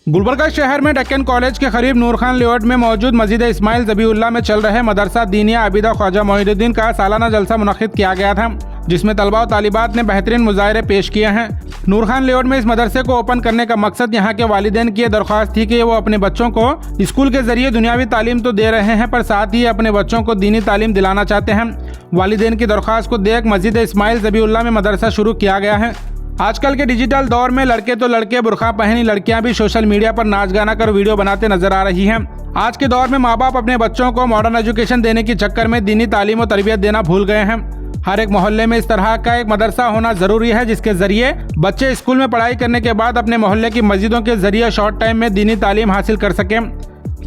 गुलबर्गा शहर में डेक्कन कॉलेज के करीब नूर खान लेआउट में मौजूद मस्जिद इस्माइल ज़बीउल्लाह में चल रहे मदरसा दीनिया आबिदा ख्वाजा मोइनुद्दीन का सालाना जलसा मुनक्किद किया गया था, जिसमें तलबा और तालिबात ने बेहतरीन मुजाहरे पेश किए हैं। नूर खान लेआउट में इस मदरसे को ओपन करने का मकसद यहाँ के वालिदैन की दरख्वास्त थी कि वो अपने बच्चों को स्कूल के जरिए दुनियावी तालीम तो दे रहे हैं, पर साथ ही अपने बच्चों को दीनी तालीम दिलाना चाहते हैं। वालिदैन की दरख्वास्त को देख मस्जिद इस्माइल ज़बीउल्लाह में मदरसा शुरू किया गया है। आजकल के डिजिटल दौर में लड़के तो लड़के, बुरखा पहनी लड़कियां भी सोशल मीडिया पर नाच गाना कर वीडियो बनाते नजर आ रही हैं। आज के दौर में माँ बाप अपने बच्चों को मॉडर्न एजुकेशन देने के चक्कर में दीनी तालीम और तरबियत देना भूल गए हैं। हर एक मोहल्ले में इस तरह का एक मदरसा होना जरूरी है, जिसके जरिए बच्चे स्कूल में पढ़ाई करने के बाद अपने मोहल्ले की मस्जिदों के जरिए शॉर्ट टाइम में दीनी तालीम हासिल कर सकें।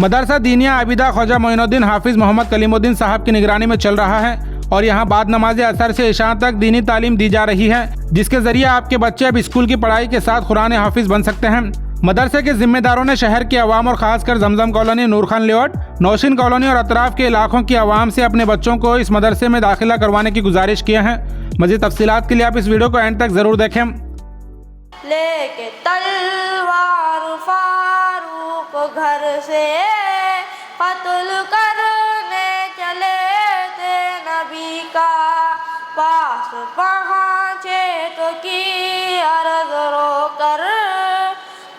मदरसा दीनिया आबिदा ख्वाजा मोइनुद्दीन हाफिज मोहम्मद कलीमुद्दीन साहब की निगरानी में चल रहा है और यहाँ बाद नमाज असर से इशा तक दीनी तालीम दी जा रही है, जिसके जरिए आपके बच्चे अब स्कूल की पढ़ाई के साथ कुरान हाफिज बन सकते हैं। मदरसे के जिम्मेदारों ने शहर की आवाम और खासकर जमजम कॉलोनी, नूर खान लेआउट, नौशीन कॉलोनी और अतराफ के इलाकों की आवाम से अपने बच्चों को इस मदरसे में दाखिला करवाने की गुजारिश की है। मज़ीद तफसीलात के लिए आप इस वीडियो को एंड तक ज़रूर देखें। लेके तलवार फारूक घर से कत्ल करने चले थे नबी का, पास पहुँचे तो की अर्ज़ रोकर,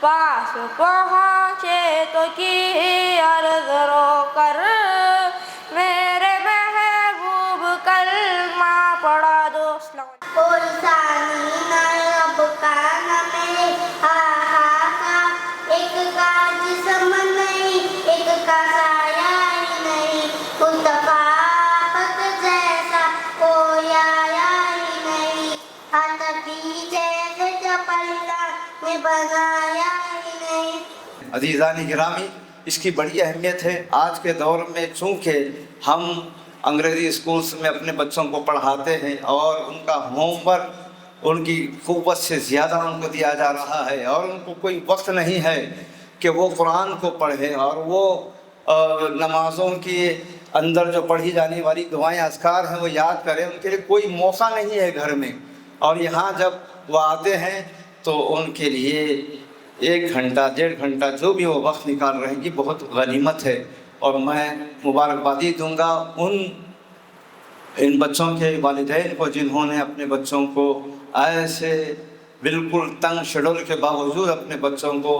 पास पहुँचे तो की अर्ज़ रोकर, मेरे महबूब कलमा पढ़ा दो। अज़ीज़ान गिरामी, इसकी बड़ी अहमियत है आज के दौर में, चूँकि हम अंग्रेज़ी स्कूल्स में अपने बच्चों को पढ़ाते हैं और उनका होमवर्क उनकी क़ुव्वत से ज़्यादा उनको दिया जा रहा है और उनको कोई वक्त नहीं है कि वो कुरान को पढ़ें और वो नमाज़ों के अंदर जो पढ़ी जाने वाली दुआएं अज़कार हैं वो याद करें। उनके लिए कोई मौका नहीं है घर में, और यहाँ जब वो आते हैं तो उनके लिए 1 घंटा 1.5 घंटा जो भी वो वक्त निकाल रहे हैं कि बहुत गनीमत है। और मैं मुबारकबादी दूंगा इन बच्चों के वालिदैन को जिन्होंने अपने बच्चों को ऐसे बिल्कुल तंग शेड्यूल के बावजूद अपने बच्चों को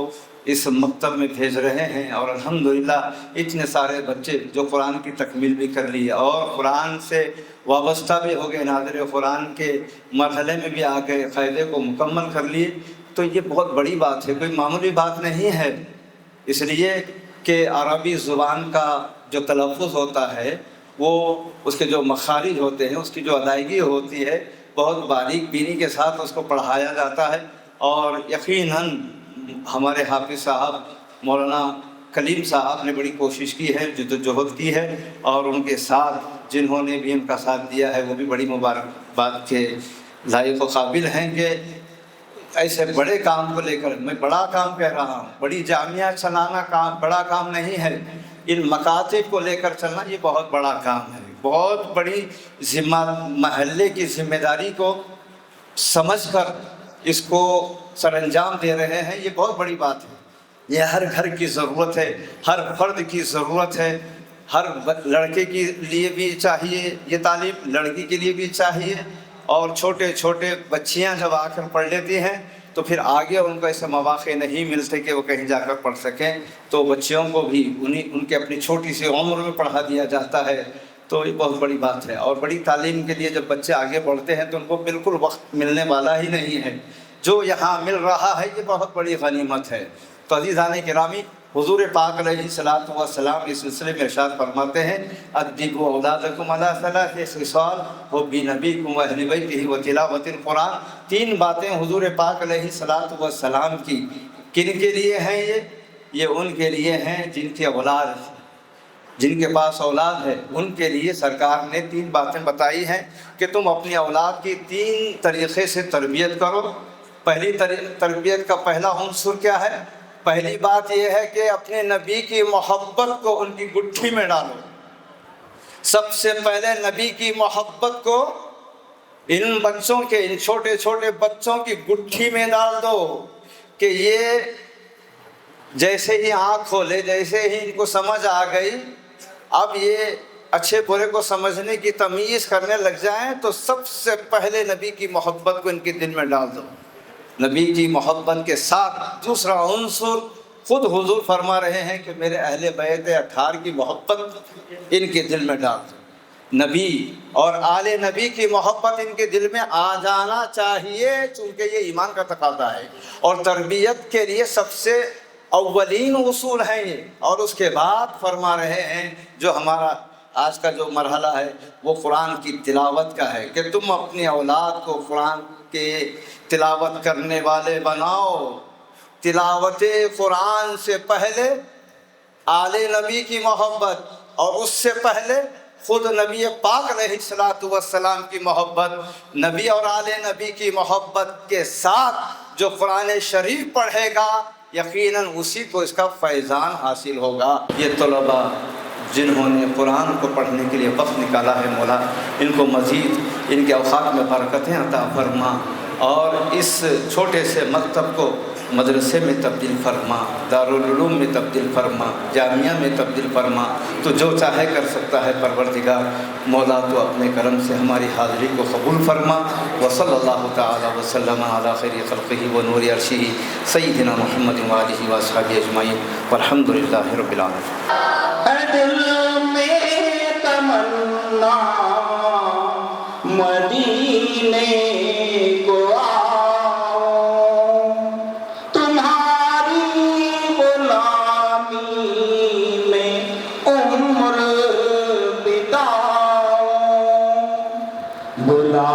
इस मकतब में भेज रहे हैं। और अल्हम्दुलिल्लाह इतने सारे बच्चे जो कुरान की तकमील भी कर लिए और कुरान से वाबस्ता भी हो गए, नाज़िर कुरान के मरहले में भी आ गए, क़ायदे को मुकम्मल कर लिए, तो ये बहुत बड़ी बात है, कोई मामूली बात नहीं है। इसलिए कि अरबी ज़ुबान का जो तलफ़्फ़ुज़ होता है वो उसके जो मखारिज होते हैं, उसकी जो अदायगी होती है, बहुत बारीक बीनी के साथ उसको पढ़ाया जाता है। और यकीनन हमारे हाफिज़ साहब मौलाना कलीम साहब ने बड़ी कोशिश की है, जद्दोजहद की है, और उनके साथ जिन्होंने भी उनका साथ दिया है वो भी बड़ी मुबारकबाद के लायक व काबिल हैं कि ऐसे बड़े काम को लेकर, मैं बड़ा काम कह रहा हूँ, बड़ी जामिया चलाना काम बड़ा काम नहीं है, इन मकातिब को लेकर चलना ये बहुत बड़ा काम है। बहुत बड़ी महल्ले की जिम्मेदारी को समझकर इसको सरअंजाम दे रहे हैं, ये बहुत बड़ी बात है। ये हर घर की ज़रूरत है, हर फर्द की ज़रूरत है, हर लड़के के लिए भी चाहिए ये तालीम, लड़की के लिए भी चाहिए। और छोटे छोटे बच्चियां जब आकर पढ़ लेती हैं तो फिर आगे उनको ऐसे मौक़े नहीं मिलते कि वो कहीं जाकर पढ़ सकें, तो बच्चियों को भी उनके अपनी छोटी सी उम्र में पढ़ा दिया जाता है, तो ये बहुत बड़ी बात है। और बड़ी तालीम के लिए जब बच्चे आगे बढ़ते हैं तो उनको बिल्कुल वक्त मिलने वाला ही नहीं है, जो यहाँ मिल रहा है ये बहुत बड़ी गनीमत है। तो अज़ीज़ान गिरामी, हुज़ूर पाक अलैहिस्सलातु वस्सलाम इस सिलसिले में इरशाद फरमाते हैं, अद्दिबू औलादकुम अला सलासी ख़िसाल हुब्बी नबीकुम व अहली बैतिही व तिलावतिल कुरान। 3 बातें हुज़ूर पाक अलैहिस्सलातु वस्सलाम की किन के लिए हैं? ये उनके लिए हैं जिनकी औलाद, जिनके पास औलाद है, उनके लिए सरकार ने 3 बातें बताई हैं कि तुम अपनी औलाद की 3 तरीक़े से तरबियत करो। पहली तरबियत का पहला उन्सुर क्या है? पहली बात यह है कि अपने नबी की मोहब्बत को उनकी गुट्ठी में डालो। सबसे पहले नबी की मोहब्बत को इन बच्चों के, इन छोटे छोटे बच्चों की गुट्ठी में डाल दो कि ये जैसे ही आँख खोले, जैसे ही इनको समझ आ गई, अब ये अच्छे बुरे को समझने की तमीज़ करने लग जाएं, तो सबसे पहले नबी की मोहब्बत को इनके दिल में डाल दो। नबी की मोहब्बत के साथ दूसरा उन्सुर खुद हुजूर फरमा रहे हैं कि मेरे अहले बैत अठार की मोहब्बत इनके दिल में डाल दो। नबी और आले नबी की मोहब्बत इनके दिल में आ जाना चाहिए, चूँकि ये ईमान का तकाज़ा है और तरबियत के लिए सबसे अव्वलीन उसूल हैं ये। और उसके बाद फरमा रहे हैं जो हमारा आज का जो मरहला है वो कुरान की तिलावत का है कि तुम अपनी औलाद को कुरान के तिलावत करने वाले बनाओ। तिलावत कुरान से पहले आले नबी की मोहब्बत और उससे पहले खुद नबी पाक अलैहिस्सलातु वस्सलाम की मोहब्बत, नबी और आले नबी की मोहब्बत के साथ जो कुरान शरीफ पढ़ेगा यकीनन उसी को इसका फैज़ान हासिल होगा। ये तलबा जिन्होंने कुरान को पढ़ने के लिए वक्त निकाला है, मौला इनको मज़ीद इनके औक़ात में बरकतें अता फरमा और इस छोटे से मकतब को मदरसे में तब्दील फरमा, दारुल उलूम में तब्दील फरमा, जामिया में तब्दील फरमा। तो जो चाहे कर सकता है परवरदिगार मौला, तो अपने करम से हमारी हाज़िरी को कबूल फरमा। व सल्लल्लाहु तआला व सल्लम अला खैरि खल्क़िही व नूरि अर्शिही सय्यिदिना मुहम्मद व आलिहि व अस्हाबिही अजमईन वल्हम्दुलिल्लाहि रब्बिल आलमीन। दिल में तमन्ना मदीने को आओ, तुम्हारी गुलामी में उम्र बिताओ। बुला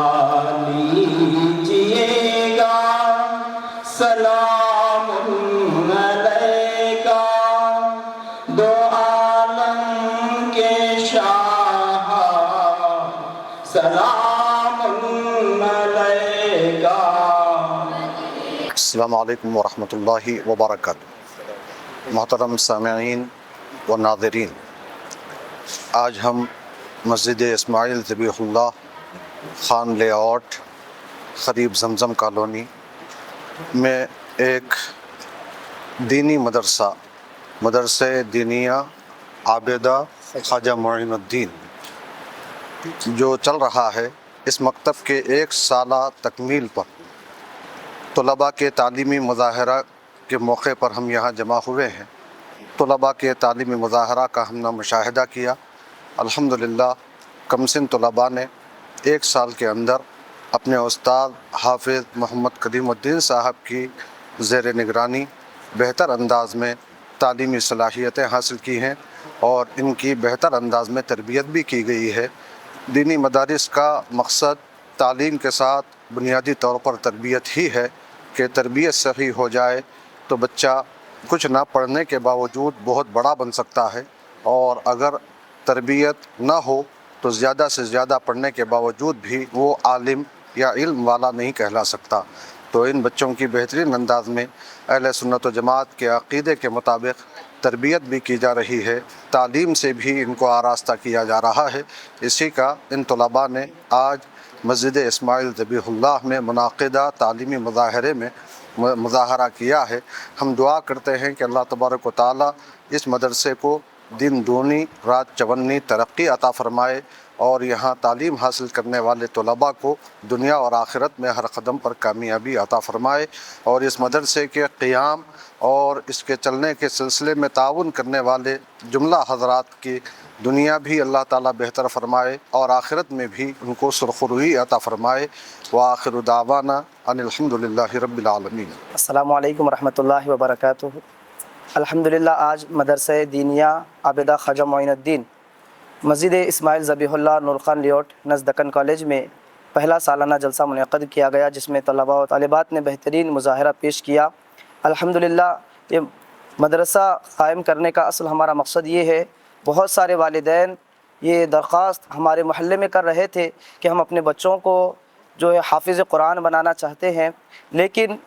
लीजिएगा सलाम अलैका, दो आलम के शाह सलाम अलैका। अस्सलामु अलैकुम वरहमतुल्लाहि वबरकातुहू। मोहतरम सामीईन व नाज़रीन, आज हम मस्जिद इस्माइल ज़बीहुल्लाह खान लेआउट क़रीब ज़मज़म कॉलोनी में एक दीनी मदरसे दीनिया आबिदा ख्वाजा मोइनुद्दीन जो चल रहा है, इस मकतब के एक साला तकमील पर तलबा के तालीमी मुज़ाहरा के मौके पर हम यहाँ जमा हुए हैं। तलबा के तालीमी मुज़ाहरा का हमने मुशाहिदा किया। अल्हम्दुलिल्लाह कमसिन तलबा ने एक साल के अंदर अपने उस्ताद हाफिज़ मोहम्मद कदीमुद्दीन साहब की ज़ेर निगरानी बेहतर अंदाज़ में तालीमी सलाहियतें हासिल की हैं और इनकी बेहतर अंदाज़ में तरबियत भी की गई है। दीनी मदारिस का मकसद तालीम के साथ बुनियादी तौर पर तरबियत ही है कि तरबियत सही हो जाए तो बच्चा कुछ ना पढ़ने के बावजूद बहुत बड़ा बन सकता है, और अगर तरबियत ना हो तो ज़्यादा से ज़्यादा पढ़ने के बावजूद भी वो आलिम या इल्म वाला नहीं कहला सकता। तो इन बच्चों की बेहतरीन अंदाज में अहले सुन्नत व जमात के अक़ीदे के मुताबिक तरबियत भी की जा रही है, तालीम से भी इनको आरास्ता किया जा रहा है। इसी का इन तलबा ने आज मस्जिद इस्माइल ज़बीहुल्लाह में मुनाक़िदा तालीमी मुज़ाहरे में मुज़ाहरा किया है। हम दुआ करते हैं कि अल्लाह तबारक व तआला इस मदरसे को दिन दूनी रात चवन्नी तरक्की अता फ़रमाए और यहाँ तालीम हासिल करने वाले तलबा को दुनिया और आखिरत में हर कदम पर कामयाबी अता फ़रमाए, और इस मदरसे के क़ियाम और इसके चलने के सिलसिले में ताउन करने वाले जुमला हज़रात की दुनिया भी अल्लाह ताला बेहतर फ़रमाए और आखिरत में भी उनको सुरखरुई अता फ़रमाए। व आखिरु दावाना अनिल हम्दुलिल्लाहि रब्बिल आलमीन। अस्सलामु अलैकुम रहमतुल्लाहि व बरकातुहू। अल्हम्दुलिल्लाह आज मदरसे दीनिया आबिदा ख्वाजा मोइनुद्दीन मस्जिद इस्माइल ज़बीहुल्लाह नूर खान लेआउट नज़दकन कॉलेज में पहला सालाना जलसा मुनक़्क़िद किया गया, जिसमें तलबा व तालिबात ने बेहतरीन मुज़ाहरा पेश किया। अल्हम्दुलिल्लाह ये मदरसा क़ायम करने का असल हमारा मकसद ये है, बहुत सारे वालिदैन ये दरख्वास्त हमारे महल्ले में कर रहे थे कि हम अपने बच्चों को जो है हाफिज़ कुरान बनाना चाहते हैं, लेकिन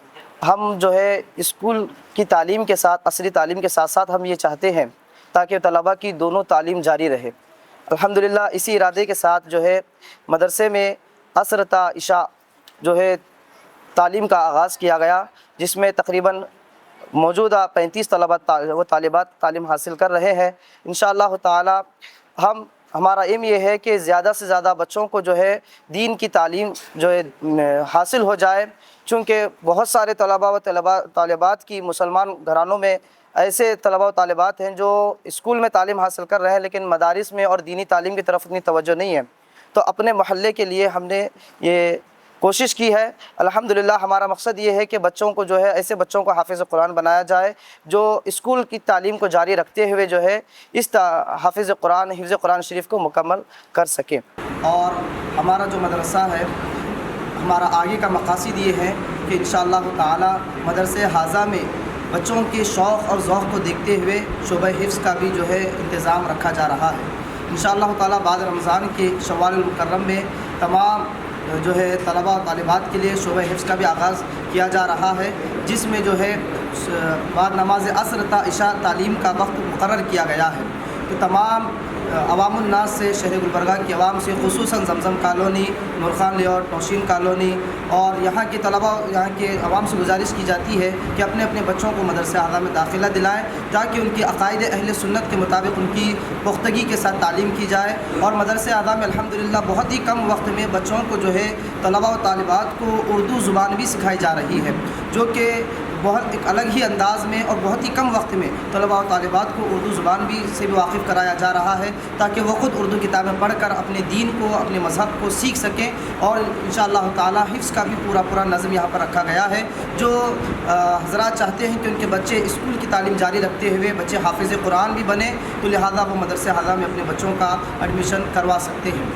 हम जो है स्कूल की तालीम के साथ असली तालीम के साथ साथ हम ये चाहते हैं ताकि तलबा की दोनों तालीम जारी रहे। अल्हम्दुलिल्लाह इसी इरादे के साथ जो है मदरसे में असर ता इशा जो है तालीम का आगाज़ किया गया, जिसमें तकरीबन موجودہ 35 طلبات و طالبات تعلیم حاصل کر رہے ہیں۔ انشاءاللہ تعالی ہمارا ایم یہ ہے کہ زیادہ سے زیادہ بچوں کو جو ہے دین کی تعلیم جو ہے حاصل ہو جائے، چونکہ بہت سارے طلباء و طالبات کی مسلمان گھرانوں میں ایسے طلباء و طالبات ہیں جو اسکول میں تعلیم حاصل کر رہے ہیں لیکن مدارس میں اور دینی تعلیم کی طرف اتنی توجہ نہیں ہے۔ تو اپنے محلے کے لیے ہم نے یہ کوشش کی ہے۔ الحمدللہ ہمارا مقصد یہ ہے کہ بچوں کو جو ہے ایسے بچوں کو حافظ قرآن بنایا جائے جو اسکول کی تعلیم کو جاری رکھتے ہوئے جو ہے اس حافظ قرآن شریف کو مکمل کر سکیں۔ اور ہمارا جو مدرسہ ہے، ہمارا آگے کا مقاصد یہ ہے کہ انشاءاللہ تعالی مدرسہ حاضہ میں بچوں کے شوق اور ذوق کو دیکھتے ہوئے شعبہ حفظ کا بھی جو ہے انتظام رکھا جا رہا ہے۔ انشاءاللہ تعالی بعد رمضان کے شوال المکرم میں تمام جو ہے طلباء و طالبات کے لیے شعبہ حفظ کا بھی آغاز کیا جا رہا ہے، جس میں جو ہے بعد نماز عصر تا عشاء تعلیم کا وقت مقرر کیا گیا ہے۔ تو تمام عوام الناس سے، شہر گلبرگہ کی عوام سے، خصوصاً زمزم کالونی، نورخان لیاؤٹ، نوشین کالونی اور یہاں کے طلباء، یہاں کے عوام سے گزارش کی جاتی ہے کہ اپنے اپنے بچوں کو مدرسہ اعلیٰ میں داخلہ دلائیں تاکہ ان کی عقائد اہل سنت کے مطابق ان کی پختگی کے ساتھ تعلیم کی جائے۔ اور مدرسہ اعلیٰ میں الحمدللہ بہت ہی کم وقت میں بچوں کو جو ہے طلباء و طالبات کو اردو زبان بھی سکھائی جا رہی ہے، جو کہ بہت ایک الگ ہی انداز میں اور بہت ہی کم وقت میں طلباء و طالبات کو اردو زبان بھی سے بھی واقف کرایا جا رہا ہے تاکہ وہ خود اردو کتابیں پڑھ کر اپنے دین کو، اپنے مذہب کو سیکھ سکیں۔ اور انشاءاللہ تعالی حفظ کا بھی پورا نظم یہاں پر رکھا گیا ہے۔ جو حضرات چاہتے ہیں کہ ان کے بچے اسکول کی تعلیم جاری رکھتے ہوئے بچے حافظ قرآن بھی بنیں تو لہٰذا وہ مدرسہ اعلیٰ میں اپنے بچوں کا ایڈمیشن کروا سکتے ہیں۔